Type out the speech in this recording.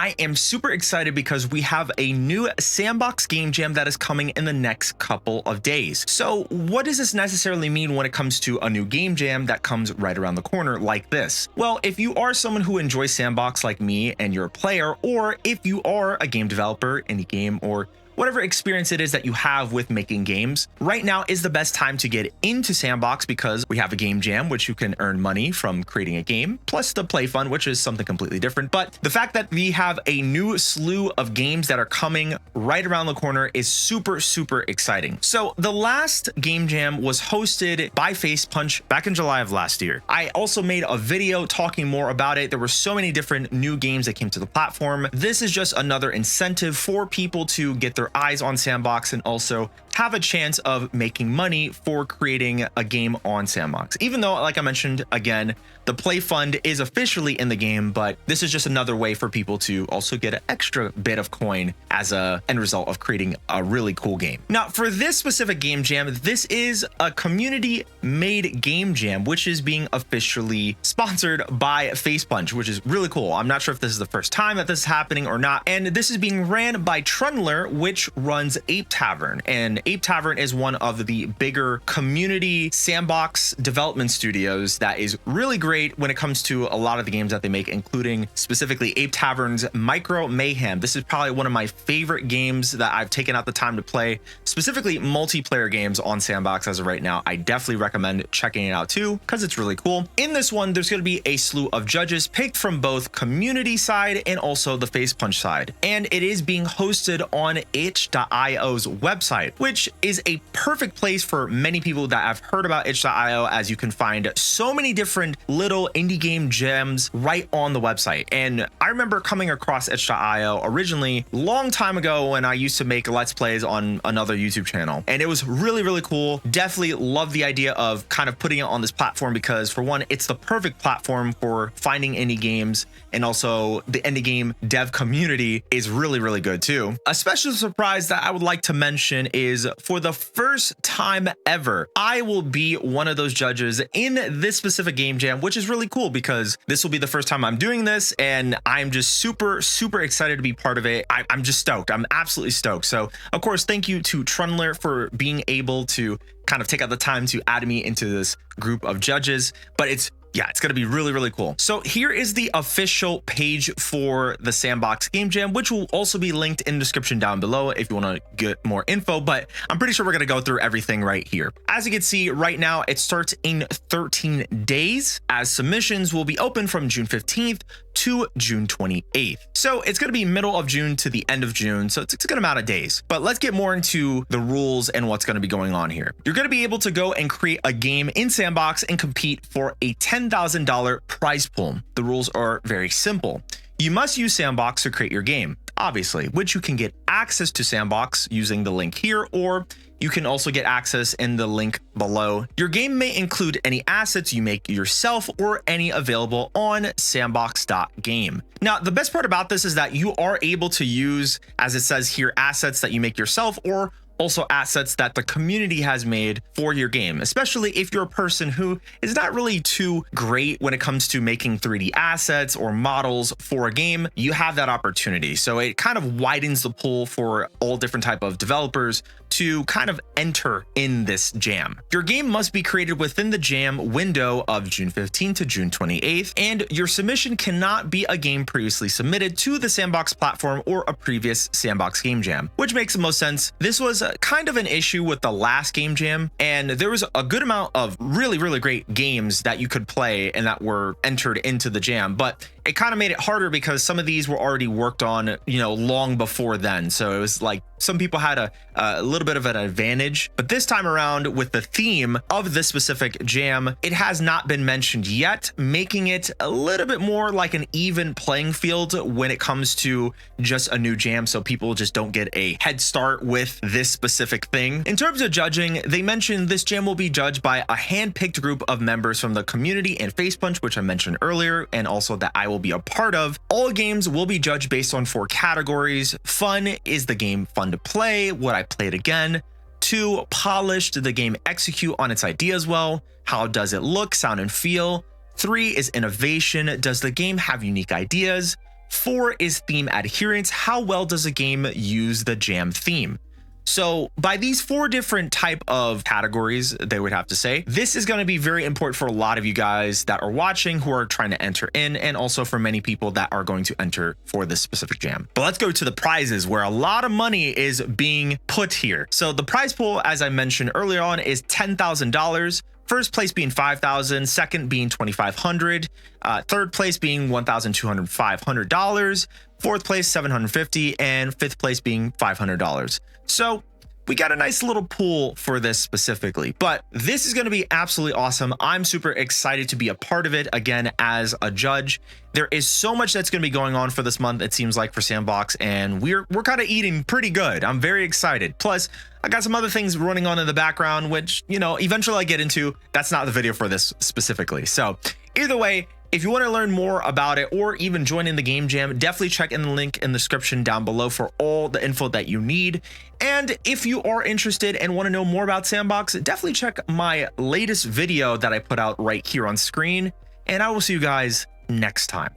I am super excited because we have a new Sandbox game jam that is coming in the next couple of days. So what does this necessarily mean when it comes to a new game jam that comes right around the corner like this? Well, if you are someone who enjoys Sandbox like me and you're a player, or if you are a game developer, indie game, or whatever experience it is that you have with making games, right now is the best time to get into Sandbox because we have a game jam, which you can earn money from creating a game, plus the play fund, which is something completely different. But the fact that we have a new slew of games that are coming right around the corner is super, super exciting. So the last game jam was hosted by Facepunch back in July of last year. I also made a video talking more about it. There were so many different new games that came to the platform. This is just another incentive for people to get their eyes on Sandbox and also have a chance of making money for creating a game on Sandbox. Even though, like I mentioned, again, the play fund is officially in the game, but this is just another way for people to also get an extra bit of coin as a end result of creating a really cool game. Now, for this specific game jam, this is a community made game jam, which is being officially sponsored by Facepunch, which is really cool. I'm not sure if this is the first time that this is happening or not. And this is being ran by Trundler, which runs Ape Tavern. And Ape Tavern is one of the bigger community Sandbox development studios that is really great when it comes to a lot of the games that they make, including specifically Ape Tavern's Micro Mayhem. This is probably one of my favorite games that I've taken out the time to play, specifically multiplayer games on Sandbox as of right now. I definitely recommend checking it out too, because it's really cool. In this one, there's going to be a slew of judges picked from both community side and also the Facepunch side. And it is being hosted on itch.io's website, which is a perfect place for many people that have heard about itch.io, as you can find so many different little indie game gems right on the website. And I remember coming across itch.io originally long time ago when I used to make Let's Plays on another YouTube channel. And it was really, really cool. Definitely love the idea of kind of putting it on this platform because, for one, it's the perfect platform for finding indie games, and also the indie game dev community is really, really good too. A special surprise that I would like to mention is, for the first time ever, I will be one of those judges in this specific game jam, which is really cool because this will be the first time I'm doing this, and I'm just super, super excited to be part of it. I'm just stoked. I'm absolutely stoked. So, of course, thank you to Trundler for being able to kind of take out the time to add me into this group of judges, but it's going to be really, really cool. So here is the official page for the Sandbox Game Jam, which will also be linked in the description down below if you want to get more info, but I'm pretty sure we're going to go through everything right here. As you can see right now, it starts in 13 days, as submissions will be open from June 15th to June 28th. So it's going to be middle of June to the end of June. So it's a good amount of days, but let's get more into the rules and what's going to be going on here. You're going to be able to go and create a game in Sandbox and compete for a $10,000 prize pool. The rules are very simple. You must use Sandbox to create your game, obviously, which you can get access to Sandbox using the link here, or you can also get access in the link below. Your game may include any assets you make yourself or any available on sandbox.game. Now, the best part about this is that you are able to use, as it says here, assets that you make yourself, or also assets that the community has made for your game, especially if you're a person who is not really too great when it comes to making 3D assets or models for a game. You have that opportunity. So it kind of widens the pool for all different type of developers to kind of enter in this jam. Your game must be created within the jam window of June 15th to June 28th, and your submission cannot be a game previously submitted to the Sandbox platform or a previous Sandbox game jam, which makes the most sense. This was kind of an issue with the last game jam, and there was a good amount of really, really great games that you could play and that were entered into the jam, but it kind of made it harder because some of these were already worked on, long before then. So it was like some people had a little bit of an advantage, but this time around with the theme of this specific jam, it has not been mentioned yet, making it a little bit more like an even playing field when it comes to just a new jam, so people just don't get a head start with this specific thing. In terms of judging, they mentioned this jam will be judged by a hand-picked group of members from the community and Facepunch, which I mentioned earlier, and also that I will be a part of. All games will be judged based on 4 categories. Fun, is the game fun to play? Would I play it again? 2, polished, did the game execute on its ideas well? How does it look, sound, and feel? 3 is innovation, does the game have unique ideas? 4 is theme adherence. How well does a game use the jam theme? So by these 4 different type of categories, they would have to say, this is going to be very important for a lot of you guys that are watching who are trying to enter in, and also for many people that are going to enter for this specific jam. But let's go to the prizes, where a lot of money is being put here. So the prize pool, as I mentioned earlier on, is $10,000. First place being $5,000, second being $2,500, third place being $1,200, fourth place $750, and fifth place being $500. So we got a nice little pool for this specifically, but this is going to be absolutely awesome. I'm super excited to be a part of it again as a judge. There is so much that's going to be going on for this month, it seems like, for Sandbox, and we're kind of eating pretty good. I'm very excited. Plus, I got some other things running on in the background, which, you know, eventually I get into. That's not the video for this specifically. So either way, if you want to learn more about it or even join in the game jam, definitely check in the link in the description down below for all the info that you need. And if you are interested and want to know more about Sandbox, definitely check my latest video that I put out right here on screen. And I will see you guys next time.